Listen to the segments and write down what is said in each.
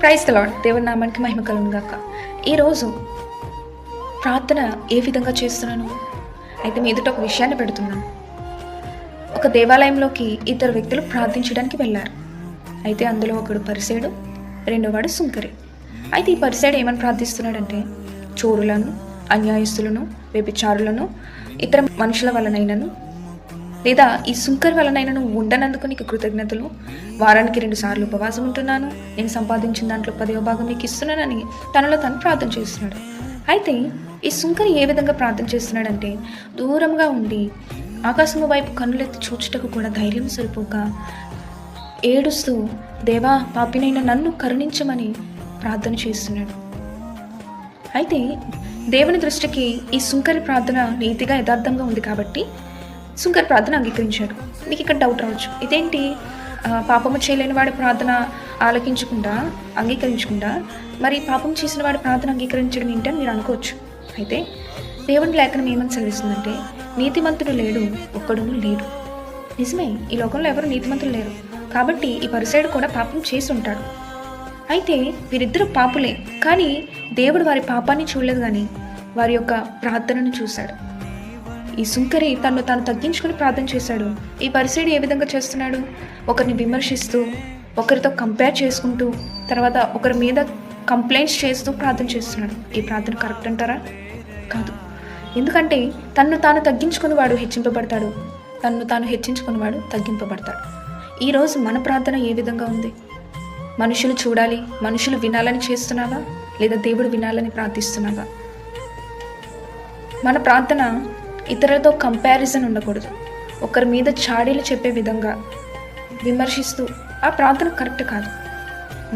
Praise the lord. దేవుని నామానికి మహిమ కలుగును గాక. ఈరోజు ప్రార్థన ఏ విధంగా చేస్తున్నాను అయితే మీ ఎదుట ఒక విషయాన్ని పెడుతున్నాను. ఒక దేవాలయంలోకి ఇద్దరు వ్యక్తులు ప్రార్థించడానికి వెళ్ళారు. అయితే అందులో ఒకడు పరిసేయుడు, రెండోవాడు సుంకరి. అయితే ఈ పరిసేయుడు ఏమని ప్రార్థిస్తున్నాడంటే, చోరులను, అన్యాయస్తులను, వ్యభిచారులను, ఇతర మనుషుల వలనైనను లేదా ఈ సుంకరి వలనైనా నువ్వు ఉండనందుకు నీకు కృతజ్ఞతలు, వారానికి 2 సార్లు ఉపవాసం ఉంటున్నాను, నేను సంపాదించిన దాంట్లో 10వ భాగం నీకు ఇస్తున్నానని తనలో తను ప్రార్థన చేస్తున్నాడు. అయితే ఈ సుంకరి ఏ విధంగా ప్రార్థన చేస్తున్నాడంటే, దూరంగా ఉండి ఆకాశము వైపు కన్నులెత్తి చూచుటకు కూడా ధైర్యం సరిపోక ఏడుస్తూ, దేవా పాపినైన నన్ను కరుణించమని ప్రార్థన చేస్తున్నాడు. అయితే దేవుని దృష్టికి ఈ సుంకరి ప్రార్థన నీతిగా యథార్థంగా ఉంది కాబట్టి సుంకరి ప్రార్థన అంగీకరించాడు. మీకు ఇక్కడ డౌట్ రావచ్చు, ఇదేంటి పాపము చేయలేని వాడి ప్రార్థన అంగీకరించకుండా మరి పాపం చేసిన వాడి ప్రార్థన అంగీకరించడం ఏంటని మీరు అనుకోవచ్చు. అయితే దేవుని లేఖనం ఏమని సెలవిస్తుందంటే, నీతిమంతుడు లేడు, ఒక్కడును లేడు. నిజమే, ఈ లోకంలో ఎవరు నీతిమంతులు లేరు. కాబట్టి ఈ పరిసేయుడు కూడా పాపం చేసి ఉంటాడు. అయితే వీరిద్దరూ పాపులే, కానీ దేవుడు వారి పాపాన్ని చూడలేదు, కానీ వారి యొక్క ప్రార్థనను చూశాడు. ఈ సుంకరి తను తాను తగ్గించుకుని ప్రార్థన చేశాడు. ఈ పరిసేయుడు ఏ విధంగా చేస్తున్నాడు? ఒకరిని విమర్శిస్తూ, ఒకరితో కంపేర్ చేసుకుంటూ, తర్వాత ఒకరి మీద కంప్లైంట్స్ చేస్తూ ప్రార్థన చేస్తున్నాడు. ఈ ప్రార్థన కరెక్ట్ అంటారా? కాదు. ఎందుకంటే తన్ను తాను తగ్గించుకునేవాడు హెచ్చింపబడతాడు, తన్ను తాను హెచ్చించుకునేవాడు తగ్గింపబడతాడు. ఈరోజు మన ప్రార్థన ఏ విధంగా ఉంది? మనుషులు చూడాలి, మనుషులు వినాలని చేస్తున్నావా, లేదా దేవుడు వినాలని ప్రార్థిస్తున్నావా? మన ప్రార్థన ఇతరులతో కంపారిజన్ ఉండకూడదు. ఒకరి మీద చాడీలు చెప్పే విధంగా విమర్శిస్తూ ఆ ప్రార్థన కరెక్ట్ కాదు.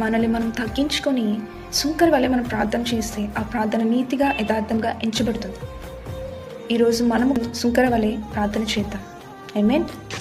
మనల్ని మనం తగ్గించుకొని సుంకరి వల్లే మనం ప్రార్థన చేస్తే ఆ ప్రార్థన నీతిగా యథార్థంగా ఎంచబడుతుంది. ఈరోజు మనము సుంకరి వల్లే ప్రార్థన చేద్దాం. ఆమేన్.